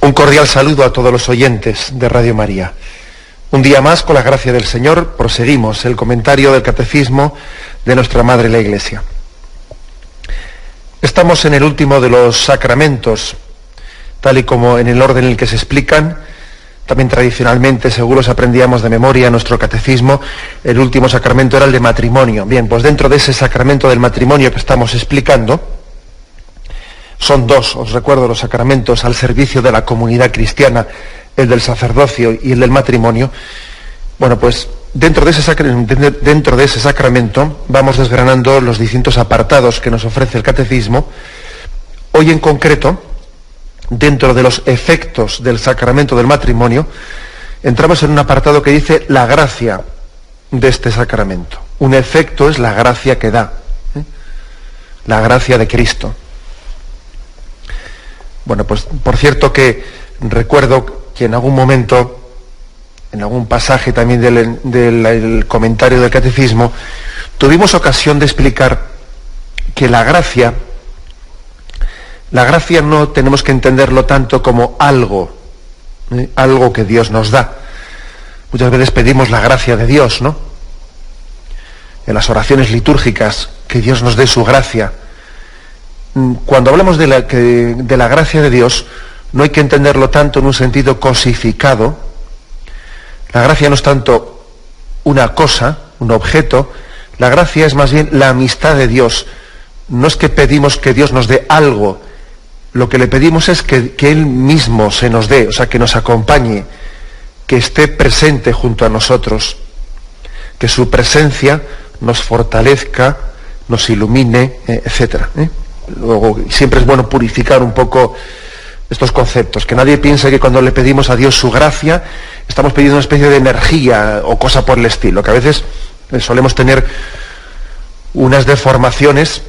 Un cordial saludo a todos los oyentes de Radio María. Un día más, con la gracia del Señor, proseguimos el comentario del Catecismo de nuestra Madre la Iglesia. Estamos en el último de los sacramentos, tal y como en el orden en el que se explican. También tradicionalmente, seguro aprendíamos de memoria nuestro catecismo, el último sacramento era el de matrimonio. Bien, pues dentro de ese sacramento del matrimonio que estamos explicando, son dos, os recuerdo, los sacramentos al servicio de la comunidad cristiana, el del sacerdocio y el del matrimonio. Bueno, pues dentro de ese sacramento vamos desgranando los distintos apartados que nos ofrece el catecismo. Hoy en concreto, dentro de los efectos del sacramento del matrimonio, entramos en un apartado que dice la gracia de este sacramento. Un efecto es la gracia que da, la gracia de Cristo. Bueno, pues por cierto que recuerdo que en algún momento, en algún pasaje también del comentario del catecismo, tuvimos ocasión de explicar que la gracia no tenemos que entenderlo tanto como algo que Dios nos da. Muchas veces pedimos la gracia de Dios, ¿no? En las oraciones litúrgicas, que Dios nos dé su gracia. Cuando hablamos de la gracia de Dios, no hay que entenderlo tanto en un sentido cosificado. La gracia no es tanto una cosa, un objeto. La gracia es más bien la amistad de Dios. No es que pedimos que Dios nos dé algo, lo que le pedimos es que Él mismo se nos dé, o sea, que nos acompañe, que esté presente junto a nosotros, que su presencia nos fortalezca, nos ilumine, etcétera. Luego, siempre es bueno purificar un poco estos conceptos, que nadie piense que cuando le pedimos a Dios su gracia, estamos pidiendo una especie de energía o cosa por el estilo, que a veces solemos tener unas deformaciones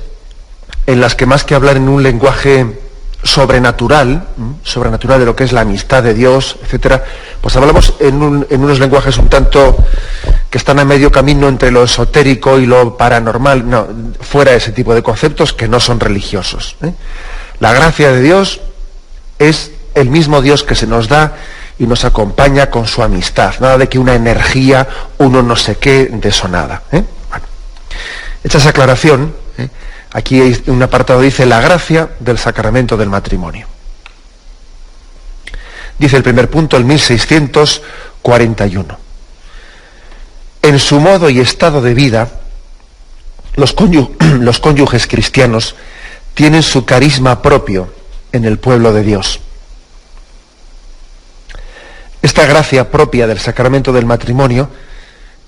en las que más que hablar en un lenguaje sobrenatural de lo que es la amistad de Dios, etcétera, pues hablamos en unos lenguajes un tanto que están a medio camino entre lo esotérico y lo paranormal, no, fuera de ese tipo de conceptos que no son religiosos. La gracia de Dios es el mismo Dios que se nos da y nos acompaña con su amistad, nada de que una energía, uno no sé qué, de eso nada. Bueno, hecha esa aclaración, aquí hay un apartado, dice la gracia del sacramento del matrimonio. Dice el primer punto, el 1641. En su modo y estado de vida, los cónyuges cristianos tienen su carisma propio en el pueblo de Dios. Esta gracia propia del sacramento del matrimonio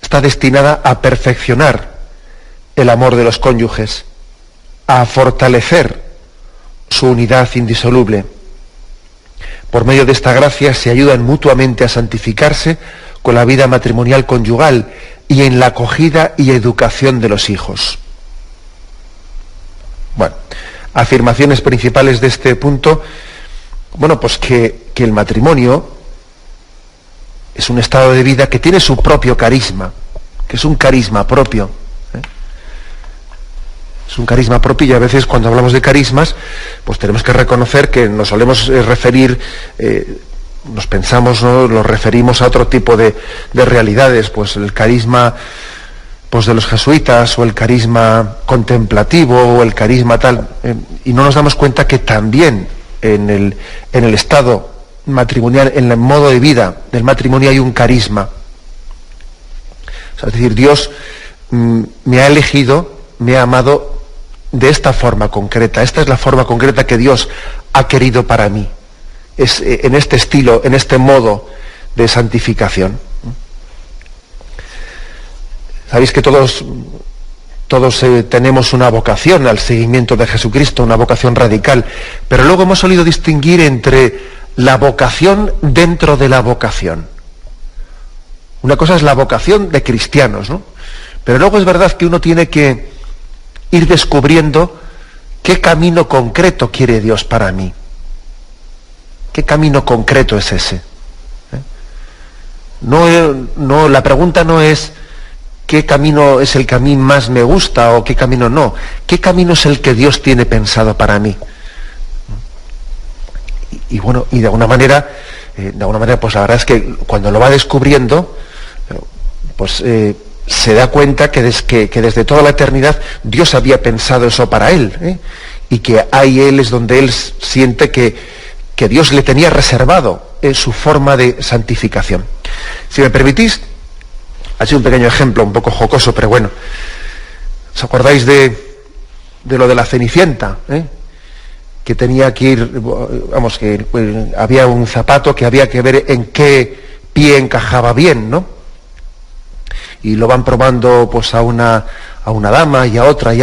está destinada a perfeccionar el amor de los cónyuges, a fortalecer su unidad indisoluble. Por medio de esta gracia se ayudan mutuamente a santificarse con la vida matrimonial conyugal y en la acogida y educación de los hijos. Bueno, afirmaciones principales de este punto. Bueno, pues que el matrimonio es un estado de vida que tiene su propio carisma, que es un carisma propio. Es un carisma propio, y a veces cuando hablamos de carismas, pues tenemos que reconocer que nos solemos referir, nos pensamos, ¿no?, lo referimos a otro tipo de realidades, pues el carisma pues de los jesuitas, o el carisma contemplativo, o el carisma tal, y no nos damos cuenta que también en el estado matrimonial, en el modo de vida del matrimonio hay un carisma. O sea, es decir, Dios me ha elegido, me ha amado de esta forma concreta. Esta es la forma concreta que Dios ha querido para mí. Es en este estilo, en este modo de santificación. Sabéis que todos tenemos una vocación al seguimiento de Jesucristo, una vocación radical, pero luego hemos solido distinguir entre la vocación dentro de la vocación. Una cosa es la vocación de cristianos, ¿no? Pero luego es verdad que uno tiene que ir descubriendo qué camino concreto quiere Dios para mí. ¿Qué camino concreto es ese? No, la pregunta no es qué camino es el que a mí más me gusta o qué camino no. ¿Qué camino es el que Dios tiene pensado para mí? bueno, y de alguna manera, pues la verdad es que cuando lo va descubriendo, pues se da cuenta que desde toda la eternidad Dios había pensado eso para él, y que ahí él es donde él siente que Dios le tenía reservado su forma de santificación. Si me permitís, ha sido un pequeño ejemplo, un poco jocoso, pero bueno, ¿os acordáis de lo de la Cenicienta? Que tenía que ir, vamos, que había un zapato que había que ver en qué pie encajaba bien, ¿no? Y lo van probando pues a una dama y a otra y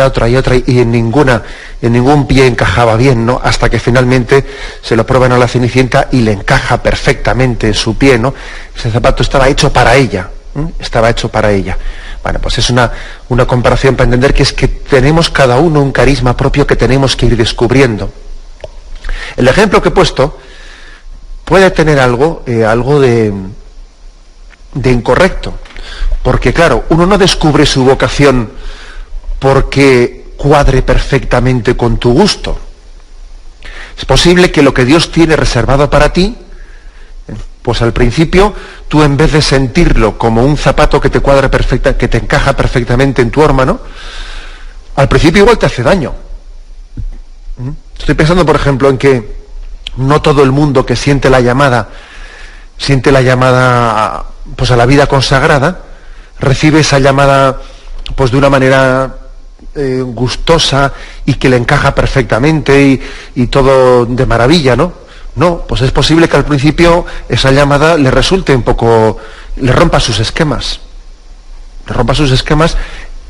en ningún pie encajaba bien, ¿no? Hasta que finalmente se lo prueban a la Cenicienta y le encaja perfectamente en su pie, ¿no? Ese zapato estaba hecho para ella, estaba hecho para ella. Bueno, pues es una comparación para entender que es que tenemos cada uno un carisma propio que tenemos que ir descubriendo. El ejemplo que he puesto puede tener algo de incorrecto, porque claro, uno no descubre su vocación porque cuadre perfectamente con tu gusto. Es posible que lo que Dios tiene reservado para ti, pues al principio tú, en vez de sentirlo como un zapato que te cuadra perfecta, que te encaja perfectamente en tu horma, ¿no? Al principio igual te hace daño. Estoy pensando, por ejemplo, en que no todo el mundo que siente la llamada pues a la vida consagrada, recibe esa llamada pues de una manera gustosa y que le encaja perfectamente y todo de maravilla, ¿no? No, pues es posible que al principio esa llamada le resulte un poco, le rompa sus esquemas,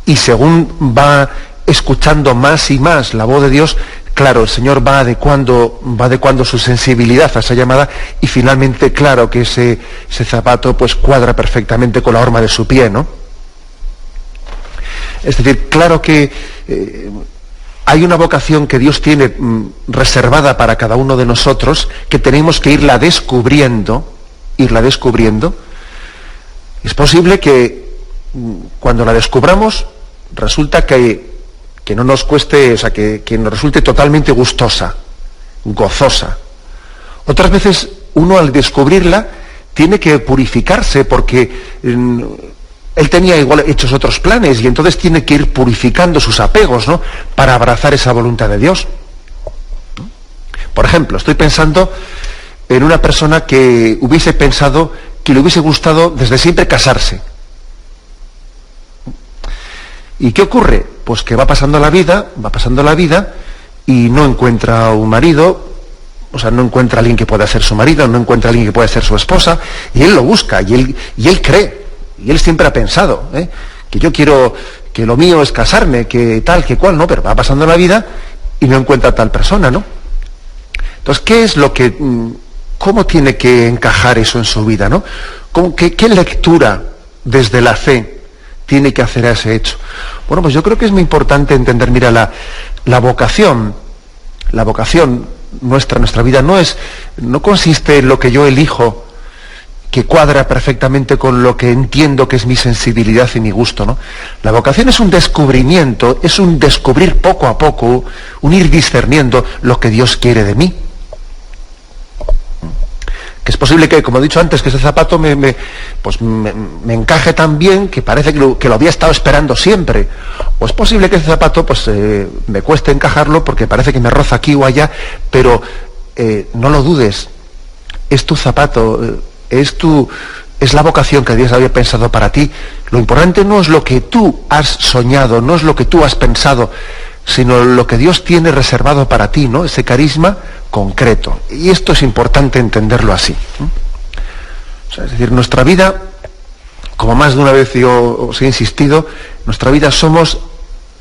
y según va escuchando más y más la voz de Dios, claro, el Señor va adecuando su sensibilidad a esa llamada y finalmente, claro, que ese zapato pues cuadra perfectamente con la horma de su pie, ¿no? Es decir, claro que hay una vocación que Dios tiene reservada para cada uno de nosotros, que tenemos que irla descubriendo. Es posible que cuando la descubramos resulta que no nos cueste, o sea, que nos resulte totalmente gustosa, gozosa. Otras veces uno, al descubrirla, tiene que purificarse porque él tenía igual hechos otros planes y entonces tiene que ir purificando sus apegos, ¿no?, para abrazar esa voluntad de Dios. Por ejemplo, estoy pensando en una persona que hubiese pensado que le hubiese gustado desde siempre casarse. ¿Y qué ocurre? Pues que va pasando la vida y no encuentra un marido, o sea, no encuentra a alguien que pueda ser su marido, no encuentra a alguien que pueda ser su esposa, y él lo busca, y él cree, y él siempre ha pensado, que yo quiero, que lo mío es casarme, que tal, que cual, ¿no? Pero va pasando la vida y no encuentra a tal persona, ¿no? Entonces, ¿qué es lo que, cómo tiene que encajar eso en su vida, ¿no? ¿Qué lectura desde la fe tiene que hacer a ese hecho? Bueno, pues yo creo que es muy importante entender, mira, la vocación nuestra vida no consiste en lo que yo elijo, que cuadra perfectamente con lo que entiendo que es mi sensibilidad y mi gusto, ¿no? La vocación es un descubrimiento, es un descubrir poco a poco, un ir discerniendo lo que Dios quiere de mí. Que es posible que, como he dicho antes, que ese zapato me encaje tan bien que parece que lo había estado esperando siempre. O es posible que ese zapato pues me cueste encajarlo porque parece que me roza aquí o allá, pero no lo dudes, es tu zapato, es la vocación que Dios había pensado para ti. Lo importante no es lo que tú has soñado, no es lo que tú has pensado, sino lo que Dios tiene reservado para ti, ¿no? Ese carisma concreto. Y esto es importante entenderlo así. O sea, es decir, nuestra vida, como más de una vez yo os he insistido, nuestra vida somos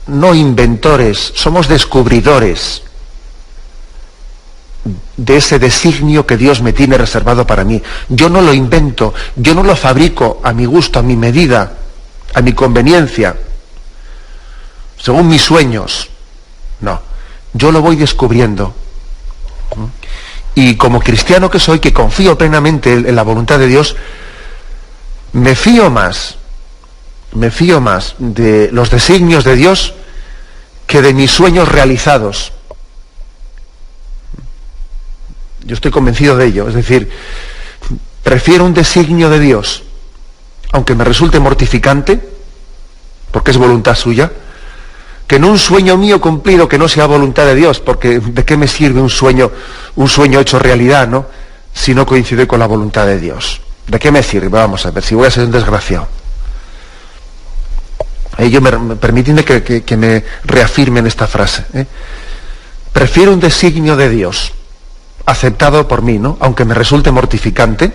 no inventores, somos descubridores de ese designio que Dios me tiene reservado para mí. Yo no lo invento, yo no lo fabrico a mi gusto, a mi medida, a mi conveniencia, según mis sueños. No, yo lo voy descubriendo. Y como cristiano que soy, que confío plenamente en la voluntad de Dios, me fío más de los designios de Dios que de mis sueños realizados. Yo estoy convencido de ello. Es decir, prefiero un designio de Dios, aunque me resulte mortificante, porque es voluntad suya, que no un sueño mío cumplido que no sea voluntad de Dios, porque ¿de qué me sirve un sueño hecho realidad, ¿no?, si no coincide con la voluntad de Dios? ¿De qué me sirve? Vamos a ver, si voy a ser un desgraciado. Permitidme que me reafirmen esta frase. Prefiero un designio de Dios, aceptado por mí, ¿no?, aunque me resulte mortificante,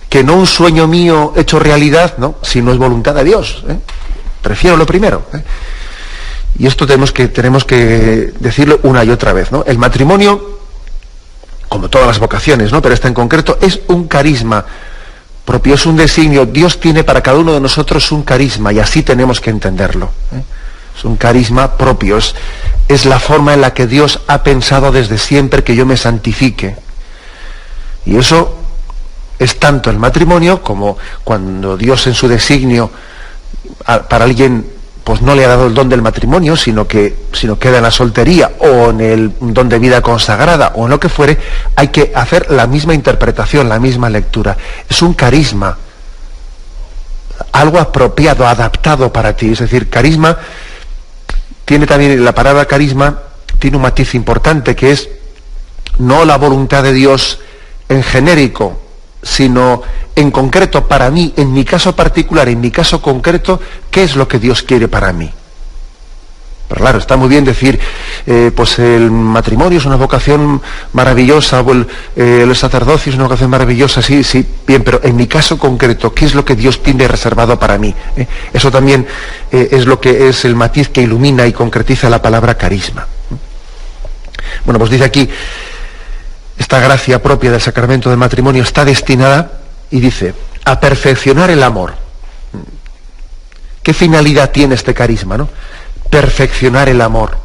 que no un sueño mío hecho realidad, ¿no?, si no es voluntad de Dios. Prefiero lo primero. Y esto tenemos que decirlo una y otra vez, ¿no? El matrimonio, como todas las vocaciones, ¿no?, pero esta en concreto, es un carisma propio, es un designio. Dios tiene para cada uno de nosotros un carisma, y así tenemos que entenderlo. Es un carisma propio, es la forma en la que Dios ha pensado desde siempre que yo me santifique. Y eso es tanto el matrimonio como cuando Dios en su designio para alguien pues no le ha dado el don del matrimonio, sino que queda en la soltería o en el don de vida consagrada o en lo que fuere, hay que hacer la misma interpretación, la misma lectura. Es un carisma, algo apropiado, adaptado para ti. Es decir, carisma tiene también, la palabra carisma tiene un matiz importante, que es no la voluntad de Dios en genérico, sino en concreto para mí, en mi caso particular, en mi caso concreto, ¿qué es lo que Dios quiere para mí? Pero claro, está muy bien decir, pues el matrimonio es una vocación maravillosa, o el sacerdocio es una vocación maravillosa, sí, bien, pero en mi caso concreto, ¿qué es lo que Dios tiene reservado para mí? Eso también es lo que es el matiz que ilumina y concretiza la palabra carisma. Bueno, pues dice aquí, esta gracia propia del sacramento del matrimonio está destinada, y dice, a perfeccionar el amor. ¿Qué finalidad tiene este carisma, no? Perfeccionar el amor.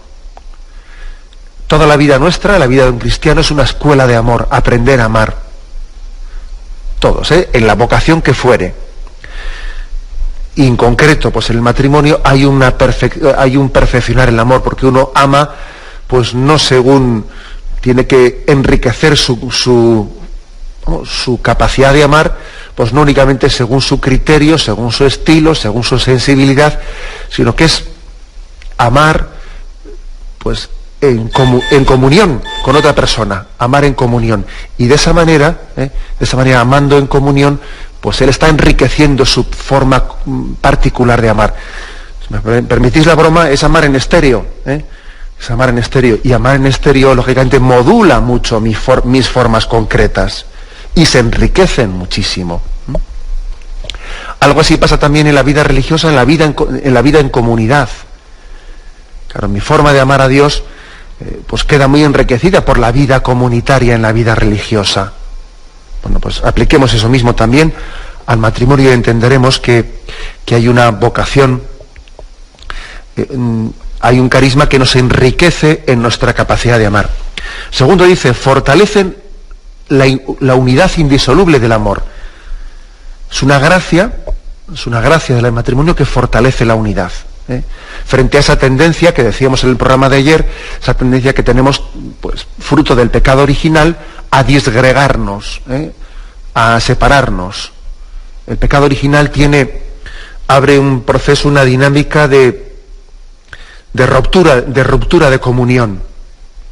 Toda la vida nuestra, la vida de un cristiano, es una escuela de amor, aprender a amar. Todos, en la vocación que fuere. Y en concreto, pues en el matrimonio hay un perfeccionar el amor, porque uno ama, pues no según, tiene que enriquecer su capacidad de amar, pues no únicamente según su criterio, según su estilo, según su sensibilidad, sino que es amar pues en comunión con otra persona, amar en comunión. Y de esa manera, amando en comunión, pues él está enriqueciendo su forma particular de amar. Si me permitís la broma, es amar en estéreo, es amar en estéreo. Y amar en estéreo, lógicamente, modula mucho mis formas concretas y se enriquecen muchísimo. Algo así pasa también en la vida religiosa, en la vida en comunidad. Claro, mi forma de amar a Dios pues queda muy enriquecida por la vida comunitaria en la vida religiosa. Bueno, pues apliquemos eso mismo también al matrimonio y entenderemos que hay una vocación, hay un carisma que nos enriquece en nuestra capacidad de amar. Segundo dice, fortalecen la unidad indisoluble del amor. Es una gracia del matrimonio que fortalece la unidad. Frente a esa tendencia que decíamos en el programa de ayer, esa tendencia que tenemos, pues, fruto del pecado original, a disgregarnos, a separarnos. El pecado original abre un proceso, una dinámica de ruptura de comunión.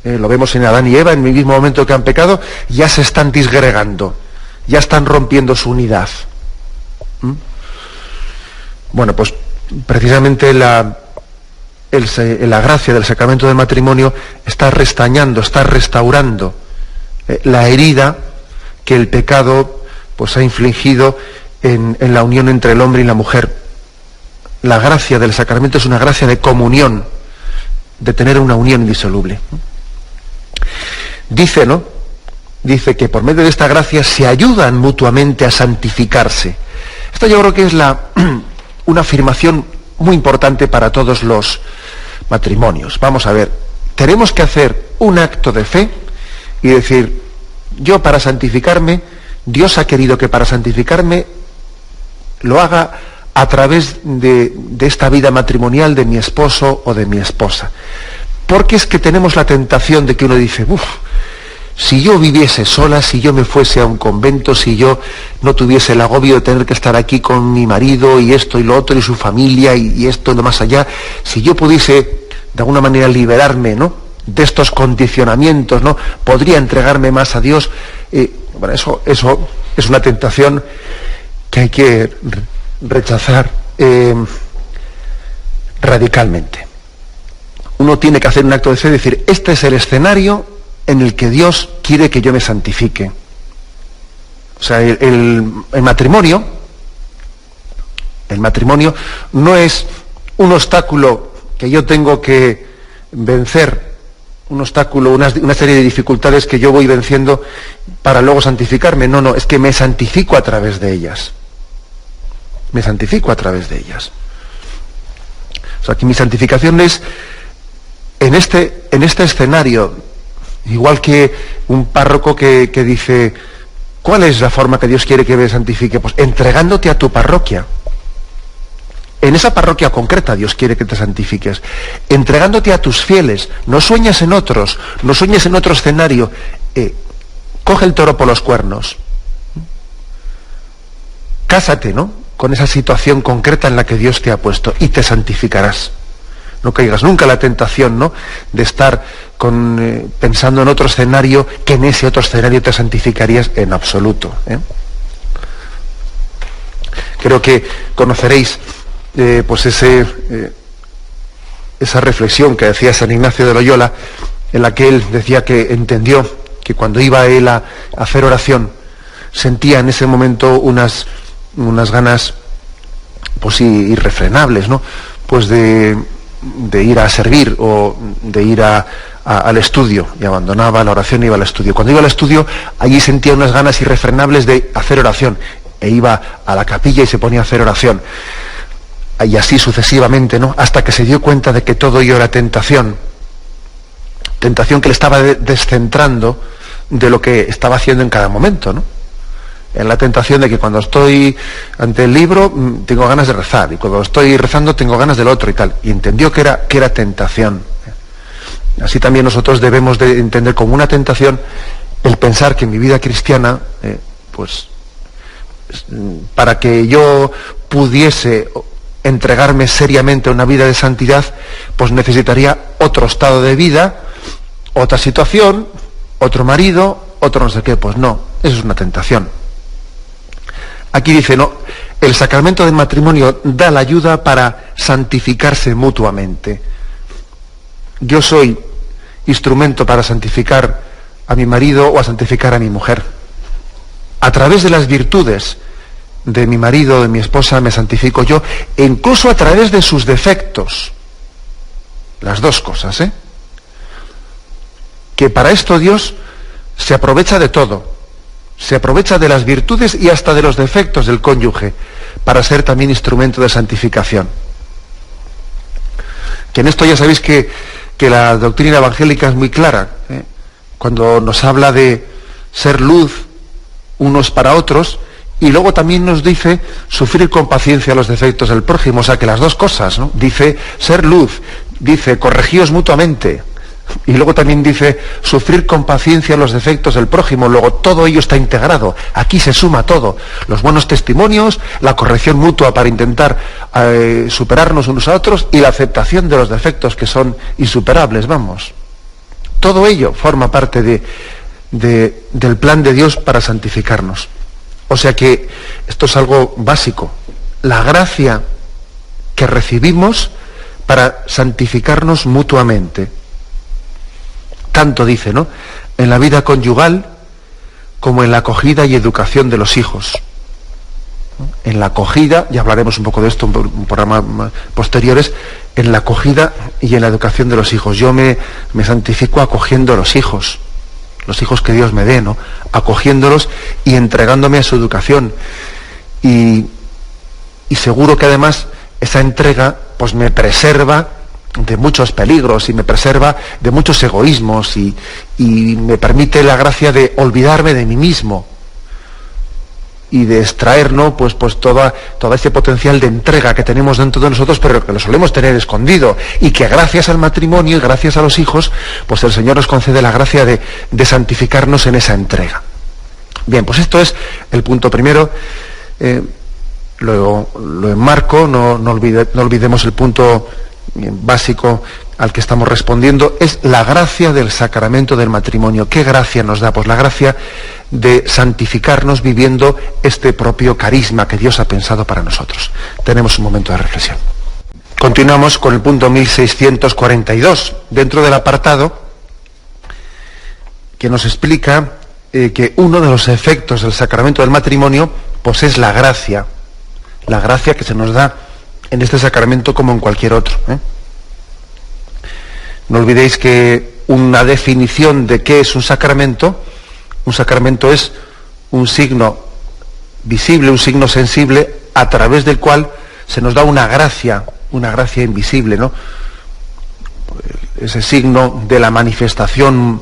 Lo vemos en Adán y Eva, en el mismo momento que han pecado, ya se están disgregando, ya están rompiendo su unidad. Bueno, pues precisamente la gracia del sacramento del matrimonio está restañando, está restaurando la herida que el pecado pues ha infligido en la unión entre el hombre y la mujer. La gracia del sacramento es una gracia de comunión, de tener una unión indisoluble. Dice que por medio de esta gracia se ayudan mutuamente a santificarse. Esto yo creo que es una afirmación muy importante para todos los matrimonios. Vamos a ver, tenemos que hacer un acto de fe y decir, yo para santificarme, Dios ha querido que para santificarme lo haga a través de esta vida matrimonial de mi esposo o de mi esposa. Porque es que tenemos la tentación de que uno dice, Si yo viviese sola, si yo me fuese a un convento, si yo no tuviese el agobio de tener que estar aquí con mi marido y esto y lo otro y su familia y esto y lo más allá, si yo pudiese de alguna manera liberarme, ¿no?, de estos condicionamientos, ¿no?, podría entregarme más a Dios. Bueno, eso es una tentación que hay que rechazar radicalmente. Uno tiene que hacer un acto de fe y decir, este es el escenario en el que Dios quiere que yo me santifique. O sea, el matrimonio no es un obstáculo que yo tengo que vencer, un obstáculo, una serie de dificultades que yo voy venciendo para luego santificarme. No, es que me santifico a través de ellas. Me santifico a través de ellas. O sea, que mi santificación es en este escenario. Igual que un párroco que dice, ¿cuál es la forma que Dios quiere que me santifique? Pues entregándote a tu parroquia. En esa parroquia concreta Dios quiere que te santifiques. Entregándote a tus fieles. No sueñes en otros, no sueñes en otro escenario. Coge el toro por los cuernos. Cásate, ¿no?, con esa situación concreta en la que Dios te ha puesto y te santificarás. No caigas nunca en la tentación, ¿no?, de estar pensando en otro escenario, que en ese otro escenario te santificarías en absoluto. Creo que conoceréis pues esa reflexión que decía San Ignacio de Loyola, en la que él decía que entendió que cuando iba él a hacer oración, sentía en ese momento unas ganas pues irrefrenables, ¿no?, pues de ir a servir o de ir al estudio, y abandonaba la oración y iba al estudio. Cuando iba al estudio, allí sentía unas ganas irrefrenables de hacer oración, e iba a la capilla y se ponía a hacer oración, y así sucesivamente, ¿no?, hasta que se dio cuenta de que todo ello era tentación que le estaba descentrando de lo que estaba haciendo en cada momento, ¿no? En la tentación de que cuando estoy ante el libro tengo ganas de rezar, y cuando estoy rezando tengo ganas del otro y tal. Y entendió que era tentación. Así también nosotros debemos de entender como una tentación el pensar que en mi vida cristiana, pues para que yo pudiese entregarme seriamente a una vida de santidad, pues necesitaría otro estado de vida, otra situación, otro marido, otro no sé qué. Pues no, eso es una tentación. Aquí dice, no, el sacramento del matrimonio da la ayuda para santificarse mutuamente. Yo soy instrumento para santificar a mi marido o a santificar a mi mujer. A través de las virtudes de mi marido o de mi esposa me santifico yo, e incluso a través de sus defectos. Las dos cosas, Que para esto Dios se aprovecha de todo. Se aprovecha de las virtudes y hasta de los defectos del cónyuge para ser también instrumento de santificación. Que en esto ya sabéis que la doctrina evangélica es muy clara, cuando nos habla de ser luz unos para otros, y luego también nos dice sufrir con paciencia los defectos del prójimo. O sea, que las dos cosas, ¿no? Dice ser luz, dice corregíos mutuamente, y luego también dice sufrir con paciencia los defectos del prójimo. Luego todo ello está integrado. Aquí se suma todo. Los buenos testimonios, la corrección mutua para intentar superarnos unos a otros, y la aceptación de los defectos que son insuperables, vamos. Todo ello forma parte del plan de Dios para santificarnos. O sea que esto es algo básico. La gracia que recibimos para santificarnos mutuamente. Tanto dice, ¿no?, en la vida conyugal como en la acogida y educación de los hijos. En la acogida, ya hablaremos un poco de esto en programas posteriores, en la acogida y en la educación de los hijos. Yo me santifico acogiendo a los hijos que Dios me dé, ¿no?, acogiéndolos y entregándome a su educación. Y seguro que además esa entrega pues me preserva de muchos peligros y me preserva de muchos egoísmos y me permite la gracia de olvidarme de mí mismo y de extraer, ¿no?, pues todo ese potencial de entrega que tenemos dentro de nosotros, pero que lo solemos tener escondido, y que gracias al matrimonio y gracias a los hijos, pues el Señor nos concede la gracia de santificarnos en esa entrega. Bien, pues esto es el punto primero. Lo enmarco, no olvidemos el punto básico al que estamos respondiendo, es la gracia del sacramento del matrimonio. ¿Qué gracia nos da? Pues la gracia de santificarnos viviendo este propio carisma que Dios ha pensado para nosotros. Tenemos un momento de reflexión. Continuamos con el punto 1642, dentro del apartado que nos explica que uno de los efectos del sacramento del matrimonio pues es la gracia que se nos da en este sacramento como en cualquier otro. No olvidéis que una definición de qué es un sacramento es un signo visible, un signo sensible, a través del cual se nos da una gracia invisible, ¿no? Ese signo de la manifestación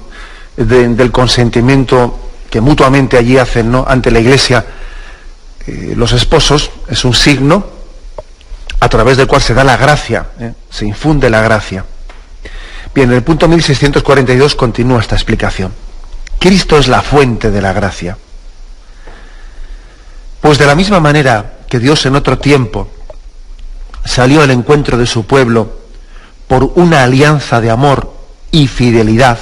del consentimiento que mutuamente allí hacen, ¿no?, ante la Iglesia los esposos, es un signo a través del cual se da la gracia, se infunde la gracia. Bien, en el punto 1642 continúa esta explicación. Cristo es la fuente de la gracia. Pues de la misma manera que Dios en otro tiempo salió al encuentro de su pueblo por una alianza de amor y fidelidad,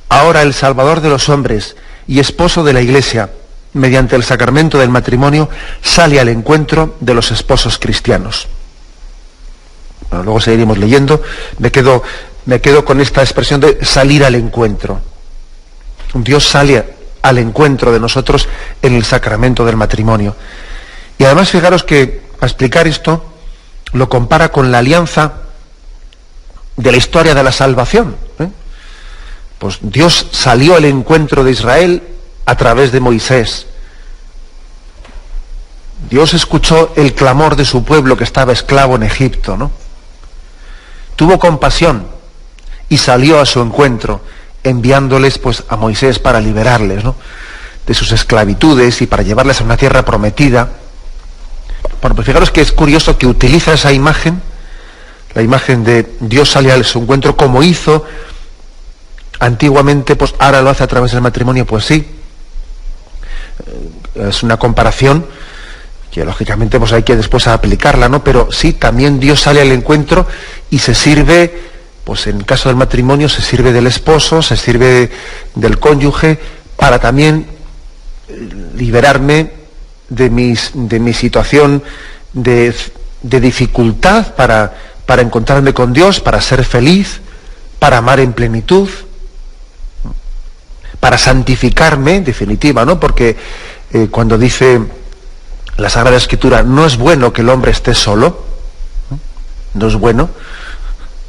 ahora el Salvador de los hombres y esposo de la Iglesia, mediante el sacramento del matrimonio, sale al encuentro de los esposos cristianos. Bueno, luego seguiremos leyendo. Me quedo con esta expresión de salir al encuentro. Dios sale al encuentro de nosotros en el sacramento del matrimonio. Y además, fijaros que, para explicar esto, lo compara con la alianza de la historia de la salvación. Pues Dios salió al encuentro de Israel a través de Moisés. Dios escuchó el clamor de su pueblo que estaba esclavo en Egipto, ¿no? Tuvo compasión y salió a su encuentro, enviándoles pues a Moisés para liberarles, ¿no?, de sus esclavitudes y para llevarles a una tierra prometida. Bueno, pues fijaros que es curioso que utiliza esa imagen, la imagen de Dios sale a su encuentro como hizo antiguamente, pues ahora lo hace a través del matrimonio. Pues sí, es una comparación que lógicamente pues hay que después aplicarla, ¿no? Pero sí, también Dios sale al encuentro y se sirve, pues en el caso del matrimonio, se sirve del esposo, se sirve del cónyuge, para también liberarme de mi situación de dificultad, para encontrarme con Dios, para ser feliz, para amar en plenitud, para santificarme, en definitiva, ¿no? Porque cuando dice la Sagrada Escritura, no es bueno que el hombre esté solo, no es bueno,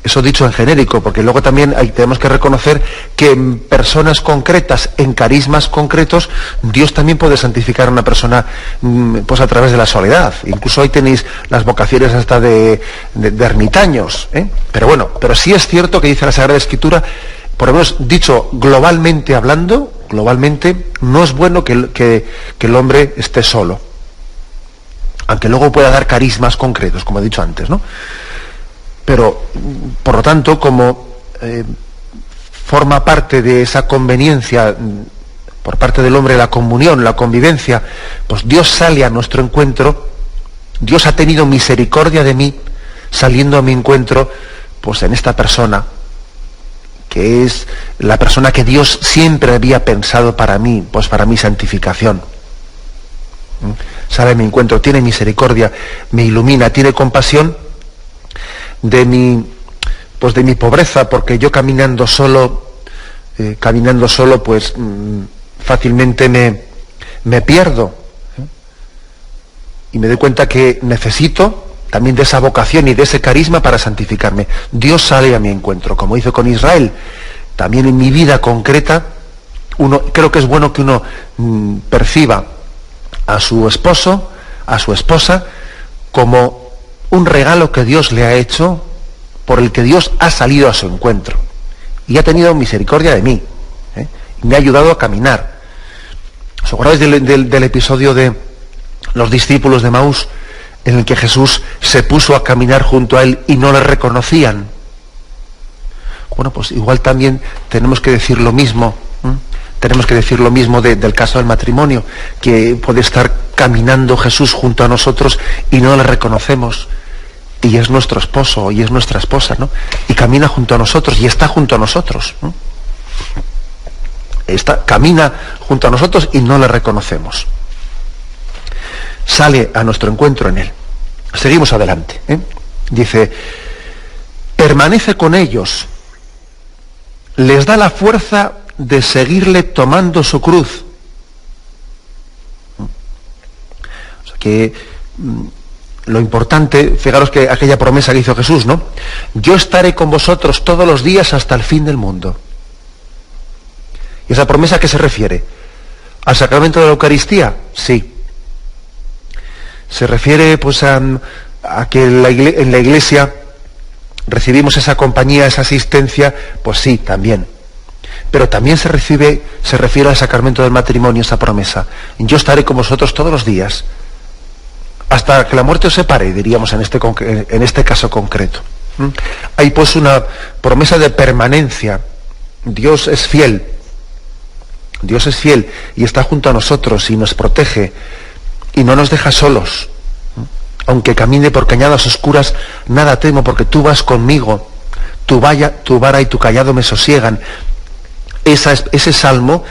eso dicho en genérico, porque luego también tenemos que reconocer que en personas concretas, en carismas concretos, Dios también puede santificar a una persona pues a través de la soledad. Incluso ahí tenéis las vocaciones hasta de ermitaños, pero bueno, pero sí es cierto que dice la Sagrada Escritura, por lo menos dicho globalmente hablando, no es bueno que el hombre esté solo, aunque luego pueda dar carismas concretos, como he dicho antes, ¿no? Pero, por lo tanto, como forma parte de esa conveniencia por parte del hombre, la comunión, la convivencia, pues Dios sale a nuestro encuentro. Dios ha tenido misericordia de mí, saliendo a mi encuentro, pues en esta persona, que es la persona que Dios siempre había pensado para mí, pues para mi santificación. Sale a mi encuentro, tiene misericordia, me ilumina, tiene compasión de mi pobreza, porque yo caminando solo, pues fácilmente me pierdo, y me doy cuenta que necesito también de esa vocación y de ese carisma para santificarme. Dios sale a mi encuentro, como hizo con Israel. También en mi vida concreta, creo que es bueno que uno perciba a su esposo, a su esposa, como un regalo que Dios le ha hecho, por el que Dios ha salido a su encuentro y ha tenido misericordia de mí, y me ha ayudado a caminar. ¿Os acordáis del episodio de los discípulos de Emaús, en el que Jesús se puso a caminar junto a él y no le reconocían? Bueno, pues igual también tenemos que decir lo mismo. Tenemos que decir lo mismo del caso del matrimonio, que puede estar caminando Jesús junto a nosotros y no le reconocemos. Y es nuestro esposo y es nuestra esposa, ¿no? Y camina junto a nosotros y está junto a nosotros, ¿no? Camina junto a nosotros y no le reconocemos. Sale a nuestro encuentro en él. Seguimos adelante, ¿eh? Dice, permanece con ellos, les da la fuerza de seguirle tomando su cruz. O sea que lo importante, fijaros que aquella promesa que hizo Jesús, ¿no? Yo estaré con vosotros todos los días hasta el fin del mundo. ¿Y esa promesa a qué se refiere? ¿Al sacramento de la Eucaristía? Sí. ¿Se refiere pues a que en la Iglesia recibimos esa compañía, esa asistencia? Pues sí, también. Pero también se refiere al sacramento del matrimonio, esa promesa. Yo estaré con vosotros todos los días, hasta que la muerte os separe, diríamos en este caso concreto. Hay pues una promesa de permanencia. Dios es fiel. Dios es fiel y está junto a nosotros y nos protege y no nos deja solos. Aunque camine por cañadas oscuras, nada temo porque tú vas conmigo. Tu vara y tu cayado me sosiegan. Ese salmo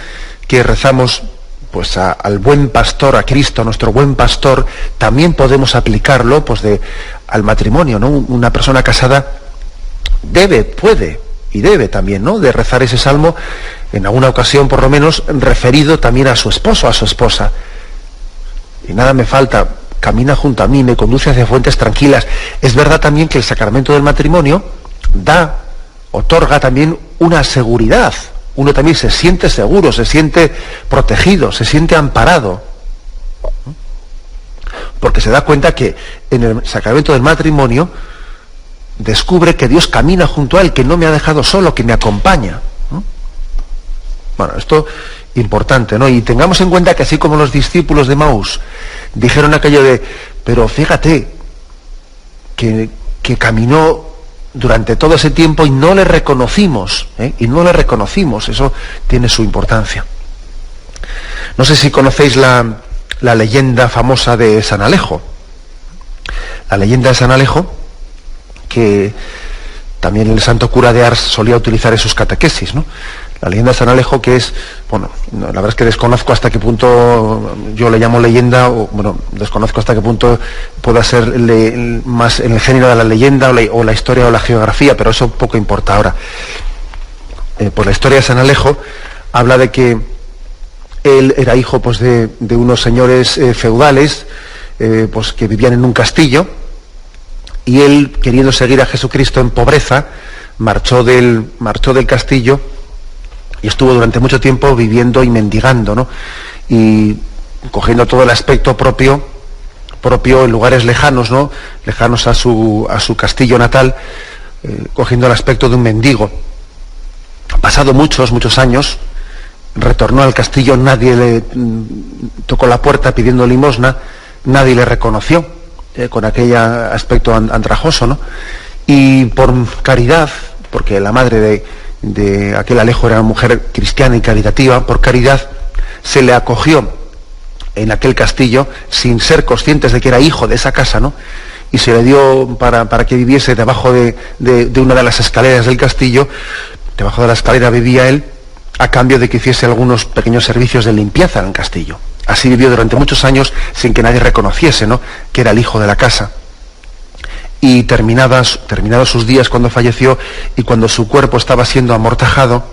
que rezamos pues al buen pastor, a Cristo, a nuestro buen pastor, también podemos aplicarlo pues al matrimonio, ¿no? Una persona casada puede y debe también, ¿no?, de rezar ese salmo en alguna ocasión, por lo menos, referido también a su esposo, a su esposa. Y nada me falta, camina junto a mí, me conduce hacia fuentes tranquilas. Es verdad también que el sacramento del matrimonio otorga también una seguridad. Uno también se siente seguro, se siente protegido, se siente amparado. Porque se da cuenta que en el sacramento del matrimonio descubre que Dios camina junto a él, que no me ha dejado solo, que me acompaña. Bueno, esto importante, ¿no? Y tengamos en cuenta que así como los discípulos de Emaús dijeron aquello de, pero fíjate, que caminó durante todo ese tiempo y no le reconocimos, eso tiene su importancia. No sé si conocéis la leyenda famosa de San Alejo. La leyenda de San Alejo, que también el santo cura de Ars solía utilizar en sus catequesis, ¿no? La leyenda de San Alejo, que es, bueno, la verdad es que desconozco hasta qué punto, yo le llamo leyenda, desconozco hasta qué punto pueda ser más en el género de la leyenda o la historia o la geografía, pero eso poco importa ahora. Pues la historia de San Alejo habla de que él era hijo pues de unos señores feudales pues que vivían en un castillo, y él, queriendo seguir a Jesucristo en pobreza, marchó del castillo y estuvo durante mucho tiempo viviendo y mendigando, ¿no? Y cogiendo todo el aspecto propio en lugares lejanos, ¿no? Lejanos a su castillo natal, cogiendo el aspecto de un mendigo. Pasado muchos años, retornó al castillo, nadie le tocó la puerta pidiendo limosna, nadie le reconoció con aquel aspecto andrajoso, ¿no? Y por caridad, porque la madre de aquel Alejo era una mujer cristiana y caritativa, por caridad se le acogió en aquel castillo sin ser conscientes de que era hijo de esa casa, ¿no? Y se le dio para que viviese debajo de una de las escaleras del castillo. Debajo de la escalera vivía él a cambio de que hiciese algunos pequeños servicios de limpieza en el castillo. Así vivió durante muchos años sin que nadie reconociese, ¿no?, que era el hijo de la casa. Y terminados sus días, cuando falleció y cuando su cuerpo estaba siendo amortajado,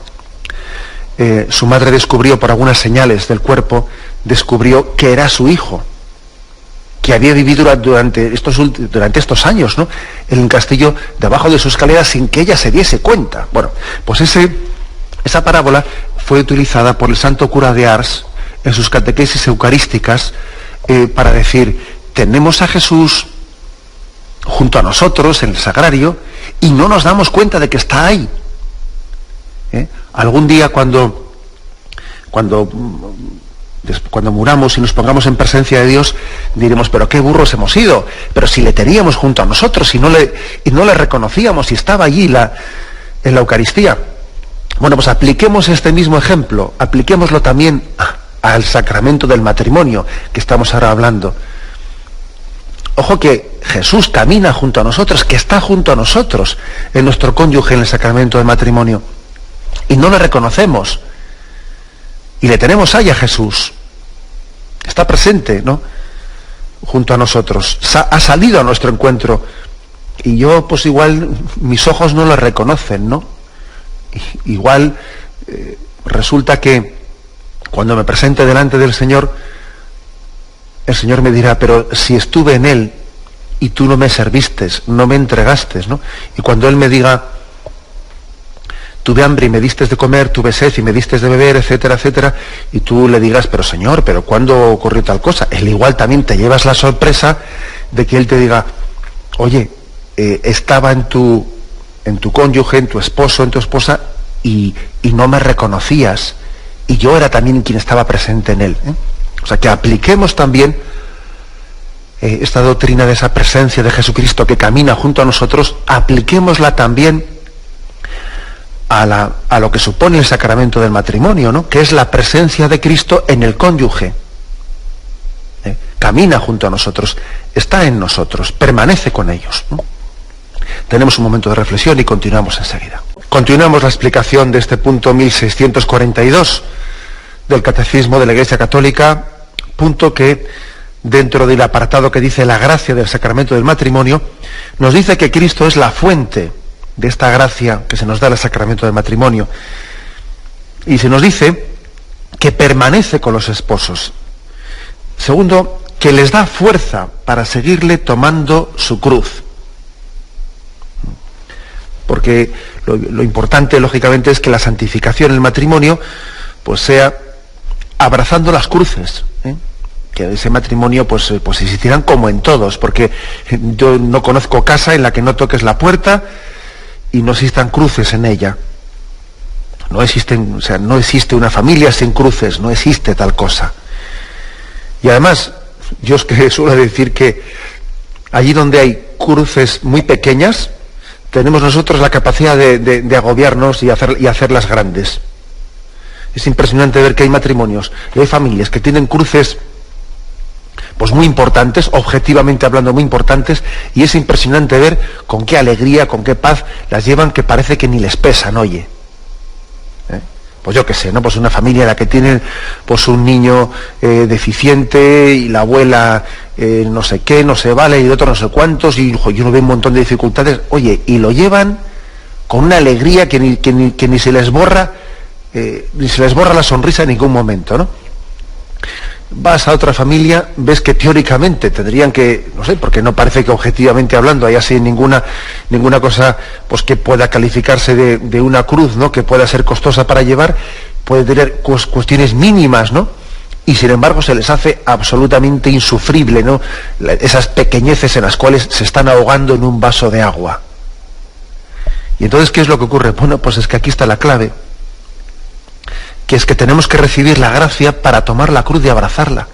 su madre descubrió por algunas señales del cuerpo, descubrió que era su hijo, que había vivido durante estos años, ¿no?, en el castillo debajo de su escalera sin que ella se diese cuenta. Bueno, pues esa parábola fue utilizada por el santo cura de Ars en sus catequesis eucarísticas para decir, tenemos a Jesús junto a nosotros en el sagrario y no nos damos cuenta de que está ahí. Cuando muramos y nos pongamos en presencia de Dios, diremos, pero qué burros hemos sido, pero si le teníamos junto a nosotros y no le reconocíamos, y estaba allí en la Eucaristía. Bueno, pues apliquemos este mismo ejemplo, apliquémoslo también al sacramento del matrimonio que estamos ahora hablando. Ojo que Jesús camina junto a nosotros, que está junto a nosotros en nuestro cónyuge en el sacramento del matrimonio, y no le reconocemos. Y le tenemos ahí a Jesús. Está presente, ¿no?, junto a nosotros. Ha salido a nuestro encuentro. Y yo, pues igual, mis ojos no lo reconocen, ¿no? Igual resulta que cuando me presente delante del Señor, el Señor me dirá, pero si estuve en Él y tú no me serviste, no me entregaste, ¿no? Y cuando Él me diga, tuve hambre y me diste de comer, tuve sed y me diste de beber, etcétera, etcétera, y tú le digas, pero Señor, ¿pero cuándo ocurrió tal cosa? Él igual también te llevas la sorpresa de que Él te diga, oye, estaba en tu cónyuge, en tu esposo, en tu esposa, y no me reconocías, y yo era también quien estaba presente en él, ¿eh? O sea, que apliquemos también esta doctrina de esa presencia de Jesucristo que camina junto a nosotros, apliquémosla también a lo que supone el sacramento del matrimonio, ¿no?, que es la presencia de Cristo en el cónyuge. Camina junto a nosotros, está en nosotros, permanece con ellos, ¿no? Tenemos un momento de reflexión y continuamos enseguida. Continuamos la explicación de este punto 1642 del Catecismo de la Iglesia Católica, punto que, dentro del apartado que dice la gracia del sacramento del matrimonio, nos dice que Cristo es la fuente de esta gracia que se nos da el sacramento del matrimonio. Y se nos dice que permanece con los esposos. Segundo, que les da fuerza para seguirle tomando su cruz. Porque lo importante, lógicamente, es que la santificación en el matrimonio pues sea abrazando las cruces, ¿eh? Que ese matrimonio pues existirán como en todos, porque yo no conozco casa en la que no toques la puerta y no existan cruces en ella. No existen, o sea, no existe una familia sin cruces, no existe tal cosa. Y además, yo es que suelo decir que allí donde hay cruces muy pequeñas, tenemos nosotros la capacidad de agobiarnos y hacerlas grandes. Es impresionante ver que hay matrimonios y hay familias que tienen cruces pues muy importantes, objetivamente hablando muy importantes, y es impresionante ver con qué alegría, con qué paz las llevan, que parece que ni les pesan, oye. Pues yo qué sé, ¿no? Pues una familia en la que tienen pues un niño deficiente y la abuela no sé qué, no se vale, y el otro no sé cuántos, y yo no veo un montón de dificultades, oye, y lo llevan con una alegría que ni se les borra, la sonrisa en ningún momento, ¿no? Vas a otra familia, ves que teóricamente tendrían que, no sé, porque no parece que objetivamente hablando hay así ninguna cosa pues que pueda calificarse de una cruz, ¿no?, que pueda ser costosa para llevar, puede tener cuestiones mínimas, ¿no?, y sin embargo se les hace absolutamente insufrible, ¿no?, esas pequeñeces en las cuales se están ahogando en un vaso de agua. Y entonces, ¿qué es lo que ocurre? Bueno, pues es que aquí está la clave, que es que tenemos que recibir la gracia para tomar la cruz y abrazarla.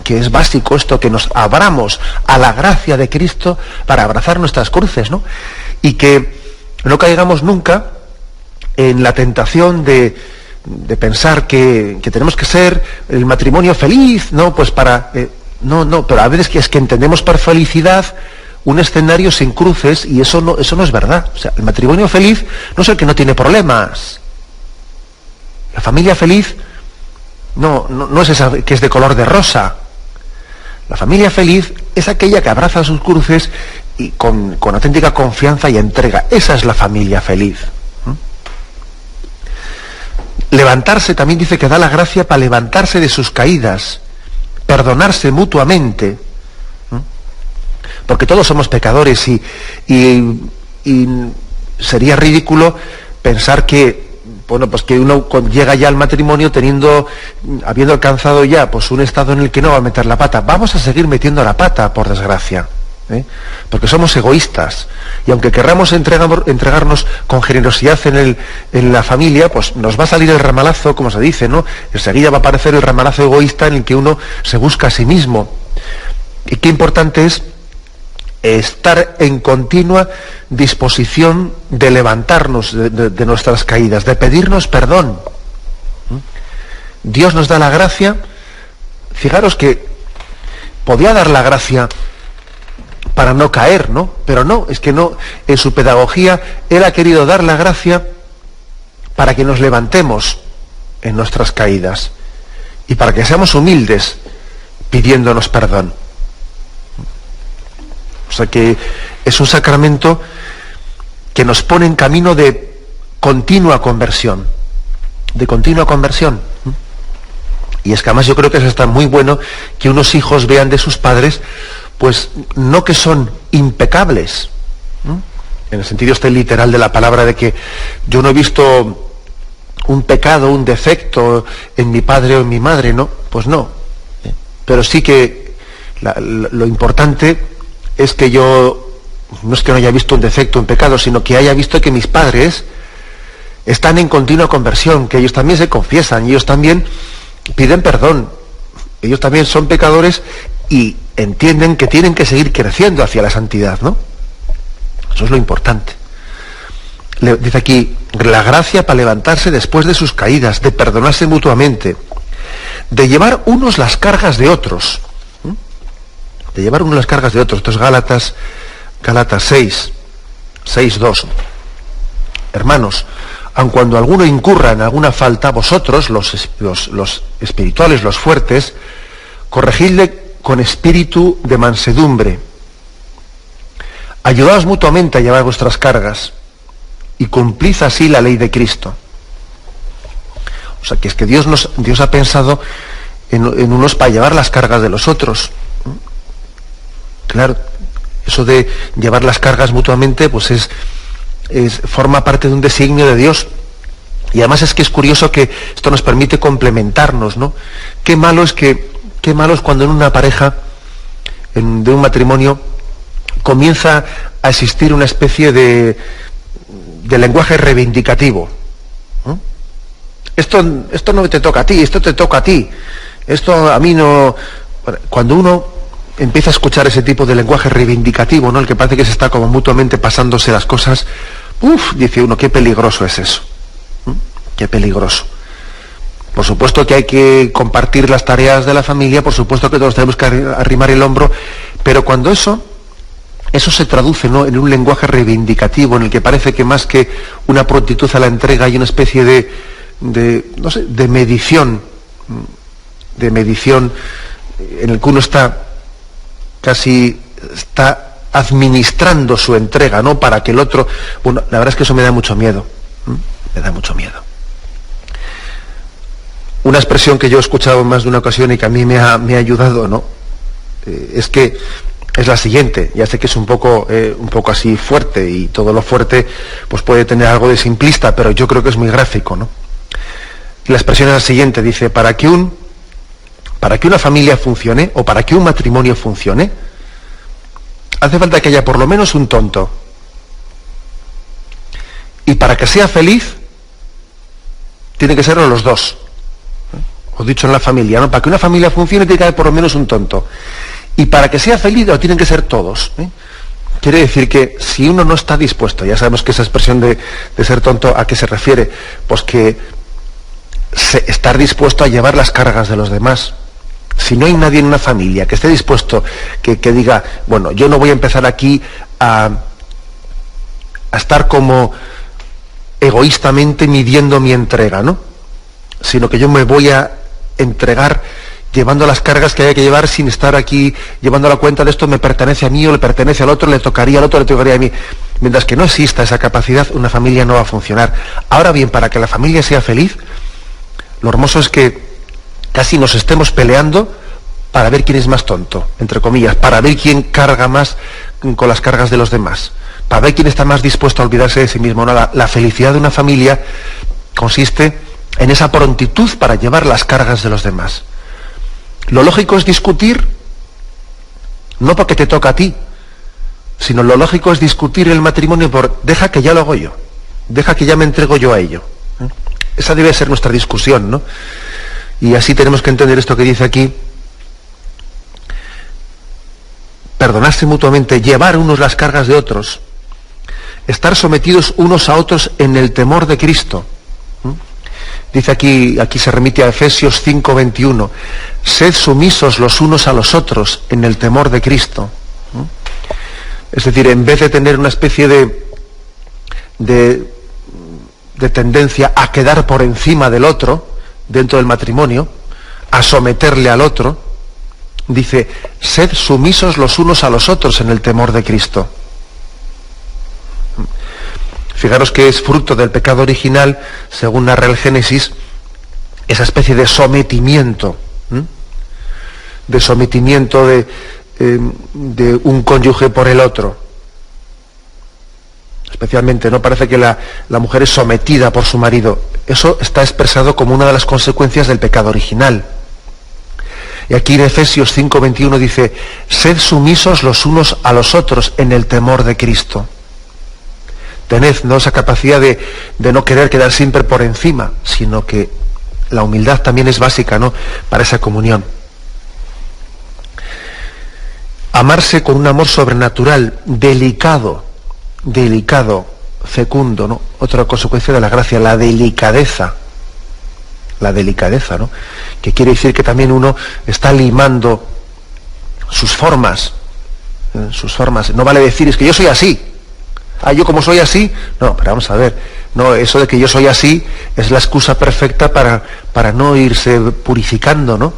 Que es básico esto, que nos abramos a la gracia de Cristo para abrazar nuestras cruces, ¿no? Y que no caigamos nunca en la tentación de pensar que tenemos que ser el matrimonio feliz, ¿no? Pues para... no, pero a veces es que entendemos por felicidad un escenario sin cruces, y eso no es verdad. O sea, el matrimonio feliz no es el que no tiene problemas. La familia feliz no es esa que es de color de rosa. La familia feliz es aquella que abraza sus cruces y con auténtica confianza y entrega. Esa es la familia feliz. Levantarse, también dice que da la gracia para levantarse de sus caídas, perdonarse mutuamente, porque todos somos pecadores y sería ridículo pensar que, bueno, pues que uno llega ya al matrimonio habiendo alcanzado ya pues un estado en el que no va a meter la pata. Vamos a seguir metiendo la pata, por desgracia. Porque somos egoístas, y aunque querramos entregarnos con generosidad en la familia, pues nos va a salir el ramalazo, como se dice, ¿no? Enseguida va a aparecer el ramalazo egoísta en el que uno se busca a sí mismo. Y qué importante es estar en continua disposición de levantarnos de nuestras caídas, de pedirnos perdón. Dios nos da la gracia. Fijaros que podía dar la gracia para no caer, ¿no? Pero no, es que no, en su pedagogía Él ha querido dar la gracia para que nos levantemos en nuestras caídas y para que seamos humildes pidiéndonos perdón. O sea que es un sacramento que nos pone en camino de continua conversión, Y es que además yo creo que está muy bueno que unos hijos vean de sus padres, pues no que son impecables, ¿no? En el sentido literal de la palabra, de que yo no he visto un pecado, un defecto en mi padre o en mi madre, ¿no? Pues no. Pero sí que lo importante es que yo, no es que no haya visto un defecto, un pecado, sino que haya visto que mis padres están en continua conversión, que ellos también se confiesan, y ellos también piden perdón, ellos también son pecadores y entienden que tienen que seguir creciendo hacia la santidad, ¿no? Eso es lo importante. Dice aquí, la gracia para levantarse después de sus caídas, de perdonarse mutuamente, de llevar unos las cargas de otros. De llevar unos las cargas de otros. Esto es Gálatas 6:2. Hermanos, aun cuando alguno incurra en alguna falta, vosotros, los espirituales, los fuertes, corregidle con espíritu de mansedumbre. Ayudaos mutuamente a llevar vuestras cargas y cumplid así la ley de Cristo. O sea, que es que Dios ha pensado en unos para llevar las cargas de los otros. Claro, eso de llevar las cargas mutuamente, pues forma parte de un designio de Dios. Y además es que es curioso que esto nos permite complementarnos, ¿no? Qué malo es cuando en una pareja, de un matrimonio, comienza a existir una especie de lenguaje reivindicativo. Esto no te toca a ti, esto te toca a ti. Esto a mí no. Cuando uno empieza a escuchar ese tipo de lenguaje reivindicativo, ¿no? El que parece que se está como mutuamente pasándose las cosas, dice uno, qué peligroso es eso. Qué peligroso. Por supuesto que hay que compartir las tareas de la familia, por supuesto que todos tenemos que arrimar el hombro, pero cuando eso se traduce, ¿no?, en un lenguaje reivindicativo, en el que parece que más que una prontitud a la entrega hay una especie de medición, en el que uno está administrando su entrega, ¿no?, para que el otro. Bueno, la verdad es que eso me da mucho miedo. Me da mucho miedo. Una expresión que yo he escuchado en más de una ocasión y que a mí me ha ayudado, ¿no?, es la siguiente. Ya sé que es un poco así fuerte, y todo lo fuerte pues puede tener algo de simplista, pero yo creo que es muy gráfico, ¿no? Y la expresión es la siguiente, dice, para que una familia funcione, o para que un matrimonio funcione, hace falta que haya por lo menos un tonto. Y para que sea feliz, tiene que serlo los dos. O dicho en la familia, ¿no? Para que una familia funcione tiene que haber por lo menos un tonto. Y para que sea feliz lo tienen que ser todos. Quiere decir que si uno no está dispuesto, ya sabemos que esa expresión de ser tonto, ¿a qué se refiere? Pues que estar dispuesto a llevar las cargas de los demás. Si no hay nadie en una familia que esté dispuesto, que diga, bueno, yo no voy a empezar aquí a estar como egoístamente midiendo mi entrega, ¿no? Sino que yo me voy a entregar llevando las cargas que haya que llevar, sin estar aquí llevando la cuenta de esto me pertenece a mí o le pertenece al otro, le tocaría al otro, le tocaría a mí. Mientras que no exista esa capacidad, una familia no va a funcionar. Ahora bien, para que la familia sea feliz, lo hermoso es que casi nos estemos peleando para ver quién es más tonto, entre comillas, para ver quién carga más con las cargas de los demás, para ver quién está más dispuesto a olvidarse de sí mismo. No, la felicidad de una familia consiste en esa prontitud para llevar las cargas de los demás. Lo lógico es discutir, no porque te toca a ti, sino lo lógico es discutir el matrimonio por deja que ya lo hago yo, deja que ya me entrego yo a ello. Esa debe ser nuestra discusión, ¿no? Y así tenemos que entender esto que dice aquí: perdonarse mutuamente, llevar unos las cargas de otros, estar sometidos unos a otros en el temor de Cristo. Dice aquí se remite a Efesios 5:21, sed sumisos los unos a los otros en el temor de Cristo. Es decir, en vez de tener una especie de tendencia a quedar por encima del otro dentro del matrimonio, a someterle al otro, dice, sed sumisos los unos a los otros en el temor de Cristo. Fijaros que es fruto del pecado original, según narra el Génesis, esa especie de sometimiento, de un cónyuge por el otro. Especialmente, ¿no? Parece que la mujer es sometida por su marido. Eso está expresado como una de las consecuencias del pecado original. Y aquí en Efesios 5:21 dice, sed sumisos los unos a los otros en el temor de Cristo. Tened, ¿no?, esa capacidad de no querer quedar siempre por encima, sino que la humildad también es básica, ¿no?, para esa comunión. Amarse con un amor sobrenatural, delicado, fecundo, ¿no? Otra consecuencia de la gracia, la delicadeza, ¿no?, que quiere decir que también uno está limando sus formas. No vale decir, es que yo soy así. Yo como soy así, no, pero vamos a ver, no, eso de que yo soy así es la excusa perfecta para no irse purificando, ¿no?,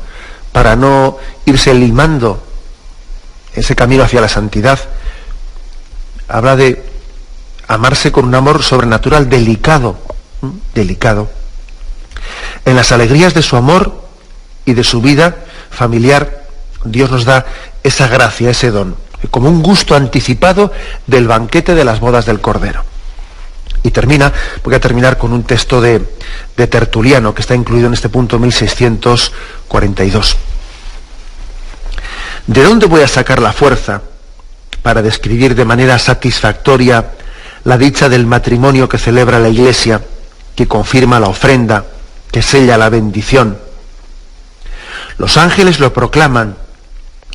para no irse limando ese camino hacia la santidad. Habla de amarse con un amor sobrenatural delicado. En las alegrías de su amor y de su vida familiar, Dios nos da esa gracia, ese don, como un gusto anticipado del banquete de las bodas del Cordero. Y voy a terminar con un texto de Tertuliano, que está incluido en este punto 1642. ¿De dónde voy a sacar la fuerza para describir de manera satisfactoria la dicha del matrimonio que celebra la Iglesia, que confirma la ofrenda, que sella la bendición? Los ángeles lo proclaman,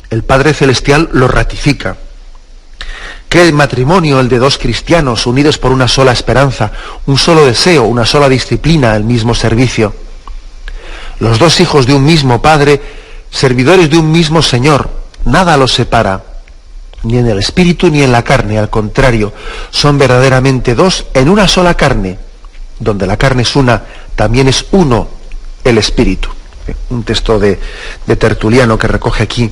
el Padre Celestial lo ratifica. ¿Qué matrimonio el de dos cristianos unidos por una sola esperanza, un solo deseo, una sola disciplina, el mismo servicio? Los dos hijos de un mismo Padre, servidores de un mismo Señor, nada los separa, ni en el espíritu ni en la carne, al contrario, son verdaderamente dos en una sola carne. Donde la carne es una, también es uno el espíritu. Un texto de Tertuliano que recoge aquí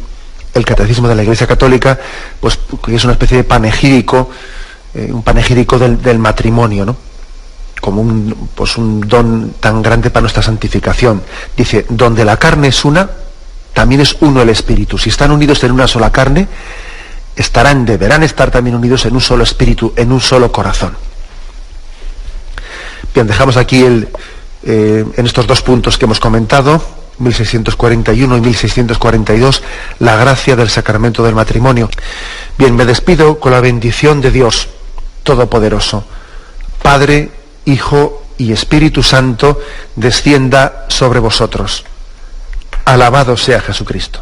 el Catecismo de la Iglesia Católica, pues que es una especie de panegírico, un panegírico del matrimonio, ¿no?, como un don tan grande para nuestra santificación. Dice, donde la carne es una, también es uno el espíritu. Si están unidos en una sola carne, deberán estar también unidos en un solo espíritu, en un solo corazón. Bien, dejamos aquí en estos dos puntos que hemos comentado, 1641 y 1642, la gracia del sacramento del matrimonio. Bien, me despido con la bendición de Dios Todopoderoso, Padre, Hijo y Espíritu Santo, descienda sobre vosotros. Alabado sea Jesucristo.